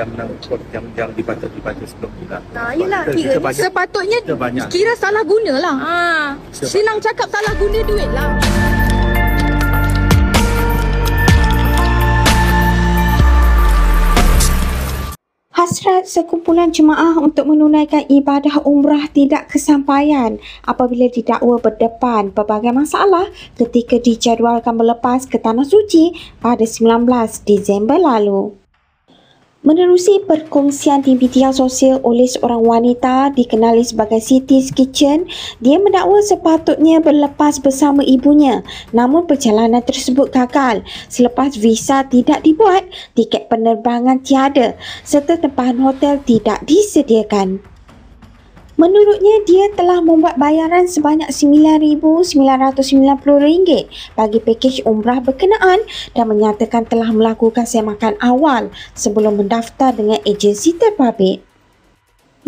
jam dibaca sebelum ni lah. Yelah, sepatutnya kira salah guna lah. Senang cakap salah guna duit lah. Hasrat sekumpulan jemaah untuk menunaikan ibadah umrah tidak kesampaian apabila didakwa berdepan pelbagai masalah ketika dijadualkan berlepas ke Tanah Suci pada 19 Disember lalu. Menerusi perkongsian di media sosial oleh seorang wanita dikenali sebagai Siti's Kitchen, dia mendakwa sepatutnya berlepas bersama ibunya, namun perjalanan tersebut gagal selepas visa tidak dibuat, tiket penerbangan tiada serta tempahan hotel tidak disediakan. Menurutnya, dia telah membuat bayaran sebanyak RM9,990 bagi pakej umrah berkenaan dan menyatakan telah melakukan semakan awal sebelum mendaftar dengan agensi terbabit.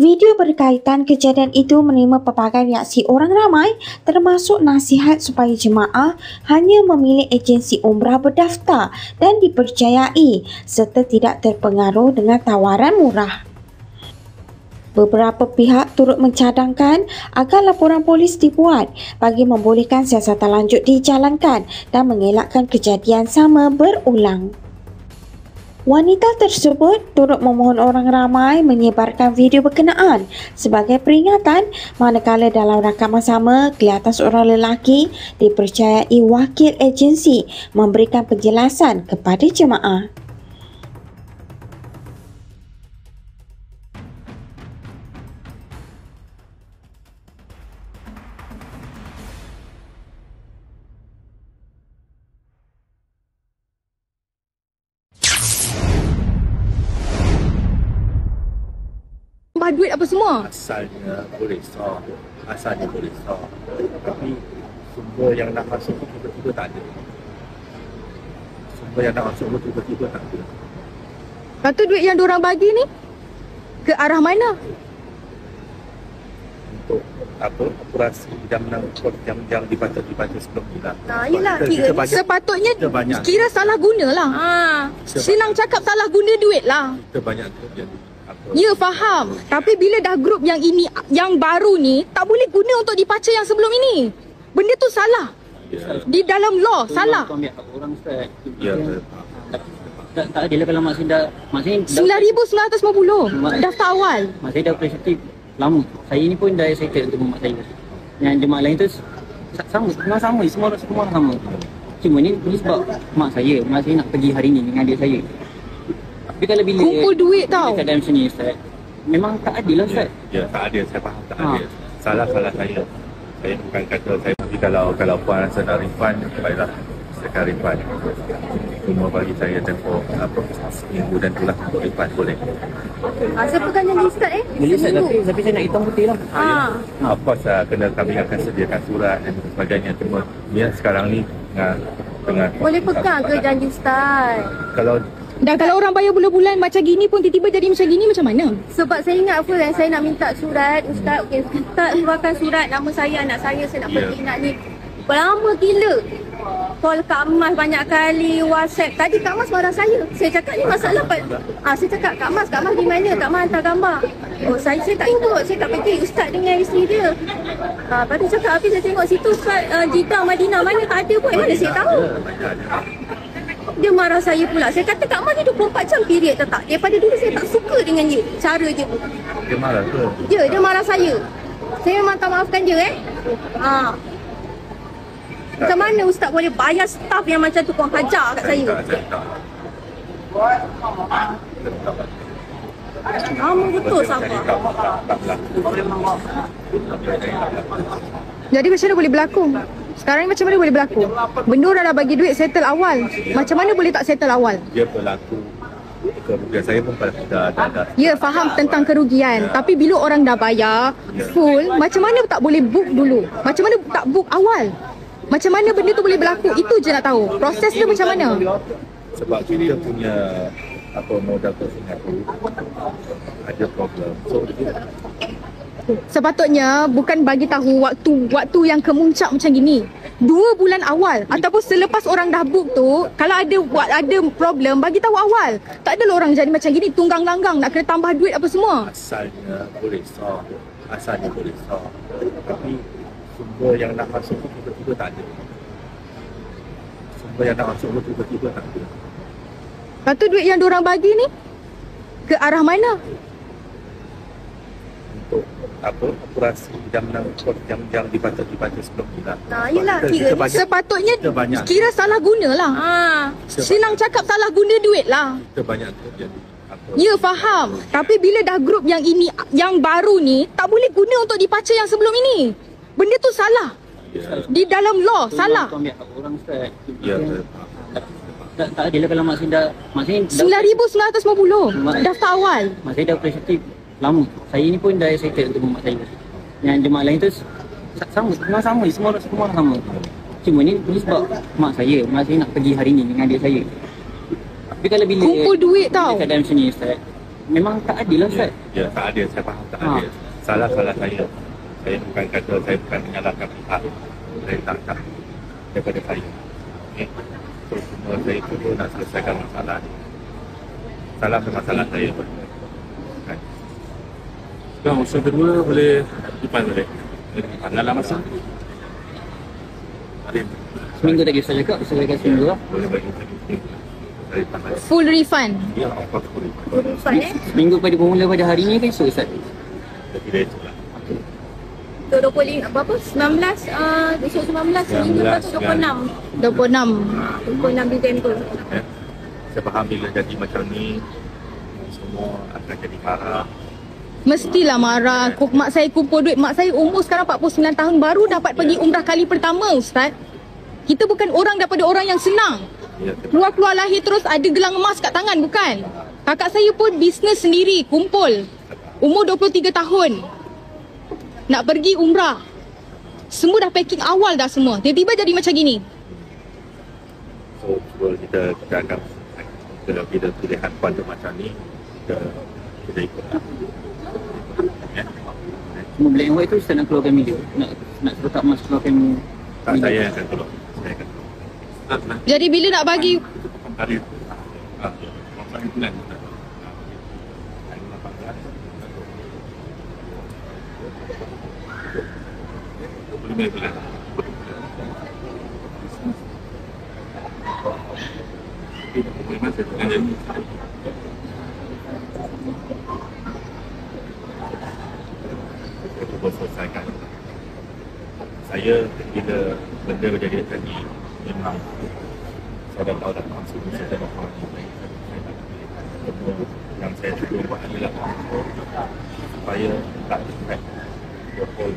Video berkaitan kejadian itu menerima pelbagai reaksi orang ramai termasuk nasihat supaya jemaah hanya memilih agensi umrah berdaftar dan dipercayai serta tidak terpengaruh dengan tawaran murah. Beberapa pihak turut mencadangkan agar laporan polis dibuat bagi membolehkan siasatan lanjut dijalankan dan mengelakkan kejadian sama berulang. Wanita tersebut turut memohon orang ramai menyebarkan video berkenaan sebagai peringatan manakala dalam rakaman sama kelihatan seorang lelaki dipercayai wakil agensi memberikan penjelasan kepada jemaah. Duit apa semua? Asalnya boleh sah. Tapi sumber yang nak masuk tu tiba-tiba tak ada. Lepas tu duit yang diorang bagi ni ke arah mana? Untuk apa? Operasi jam dibaca sebelum ni lah. Yelah, sepatutnya kira salah guna lah. Senang cakap salah guna duit lah. Kita banyak kerja. Ya, faham. Tapi bila dah grup yang ini, yang baru ni, tak boleh guna untuk dibaca yang sebelum ini. Benda tu salah. Di dalam law, salah. Ya. Tak adil kalau mak saya dah... 9,950 daftar awal. Mak saya dah operatif lama. Saya ni pun dah excited untuk mak saya. Yang jemaah lain tu sama, semua orang sama. Cuma ni sebab mak saya nak pergi hari ni dengan adik saya. Tapi kalau bila kumpul duit tau. Keadaan macam ni Ustaz, memang tak adil lah Ustaz. Ya, tak adil, saya faham tak adil. Salah saya. Saya bukan kata saya, tapi kalau puan rasa nak refund, baiklah saya akan refund. Cuma bagi saya tempoh seminggu dan itulah untuk refund boleh. Saya pegang janji Ustaz Boleh Ustaz, tapi saya nak hitam putih lah. Of course kami akan sediakan surat dan sebagainya. Cuma dia sekarang ni tengah boleh pegang ke janji Ustaz? Kalau orang bayar bulan-bulan macam gini pun tiba-tiba jadi macam gini, macam mana? Sebab saya ingat apa yang saya nak minta surat Ustaz, tak keluarkan surat nama saya, anak saya nak pergi nak ni. Lama gila. Call Kak Mas banyak kali, WhatsApp. Tadi Kak Mas marah saya. Saya cakap ni masalah saya cakap Kak Mas di mana? Kak Mas hantar gambar. Oh, saya tak ikut, saya tak pergi. Ustaz dengan isteri dia. Lepas tu cakap, habis saya tengok situ Ustaz Jeddah, Madinah, mana tak ada pun. Mana saya tahu? Dia marah saya pula. Saya kata Kak Mas ni 24 jam period tak? Daripada dulu saya tak suka dengan dia. Cara dia pun. Dia marah ke? Dia marah saya. Saya memang tak maafkan dia Macam mana Ustaz boleh bayar staff yang macam tu kau hajar kat saya? Lama betul sabar. Jadi macam mana boleh berlaku? Sekarang ni macam mana boleh berlaku? Benda orang dah bagi duit settle awal. Macam mana boleh tak settle awal? Dia berlaku. Kerugian saya pun dah. Ya, faham tentang kerugian. Tapi bila orang dah bayar full, macam mana tak boleh book dulu? Macam mana tak book awal? Macam mana benda tu boleh berlaku? Itu je nak tahu. Proses dia macam mana? Sebab kita punya modal ke Singapura ada problem. So sepatutnya bukan bagi tahu waktu yang kemuncak macam gini. 2 bulan awal ataupun selepas orang dah book tu, kalau ada problem bagi tahu awal. Tak adalah orang jadi macam gini tunggang langgang nak kena tambah duit apa semua. Asalnya boleh solve, tapi sumber yang nak masuk tu tiba-tiba tak ada. Lepas tu duit yang diorang bagi ni ke arah mana? Untuk apa, operasi yang dibaca sebelum ni lah. Yelah, sepatutnya kita banyak, kira salah guna lah. Senang cakap salah guna duit lah. kita banyak terjadi. Ya, faham. Tapi bila dah grup yang ini, yang baru ni, tak boleh guna untuk dibaca yang sebelum ini. Benda tu salah. Di dalam law, salah. Orang Ustaz. Ya, Tak adil lah kalau Mak Syed dah 9,950 daftar awal. Mak Syed dah operatif lama. Saya ni pun dah excited untuk mak saya. Yang jemaah lain tu sama semua orang sama. Cuma ni sebab mak saya nak pergi hari ni dengan adik saya. Tapi kalau bila Kumpul duit tau. keadaan macam ni Ustaz, memang tak adil lah Ustaz. Ya, tak adil, saya faham tak adil. Salah saya. Saya bukan kata, saya bukan menyalahkan pihak. Saya tak daripada saya. Okay. So, semua saya cuba nak selesaikan masalah ni. Salah masalah saya. Kan? Sekarang usaha kedua boleh refund balik. Dalam masa Seminggu tadi Ustaz cakap, Ustaz cakap seminggu lah. Boleh bagi saya seminggu. Saya tak ada. Full refund. Ya, of course boleh. Seminggu pada bermula pada hari ni ke esok Ustaz? Jadi dia itulah. Tu 25 berapa? 19 besok 19 seminggu lepas tu 26 Disember. Ya. Saya faham bila jadi macam ni, semua akan jadi marah. Mestilah marah. Mak saya kumpul duit. Mak saya umur sekarang 49 tahun baru dapat pergi umrah kali pertama Ustaz. Kita bukan orang daripada orang yang senang. Ya, Keluar lahir terus ada gelang emas kat tangan, bukan. Kakak saya pun bisnes sendiri, kumpul. Umur 23 tahun. Nak pergi umrah. Semua dah packing awal dah semua. Tiba-tiba jadi macam gini. So, cuba kita akan, kalau kita pilihan fund macam ni, kita ikutlah. Ya. Semua black and white tu Ustaz nak keluarkan bila? Nak suruh tak mas keluarkan Tak, saya yang akan tolong. Saya akan tolong. Jadi bila nak bagi Hari bulan. Selesaikan. Saya bila benda berjadi macam ni, memang saya dah tahu dah maksud saya dah faham ni. Yang saya cuba buat adalah supaya tak terhad the whole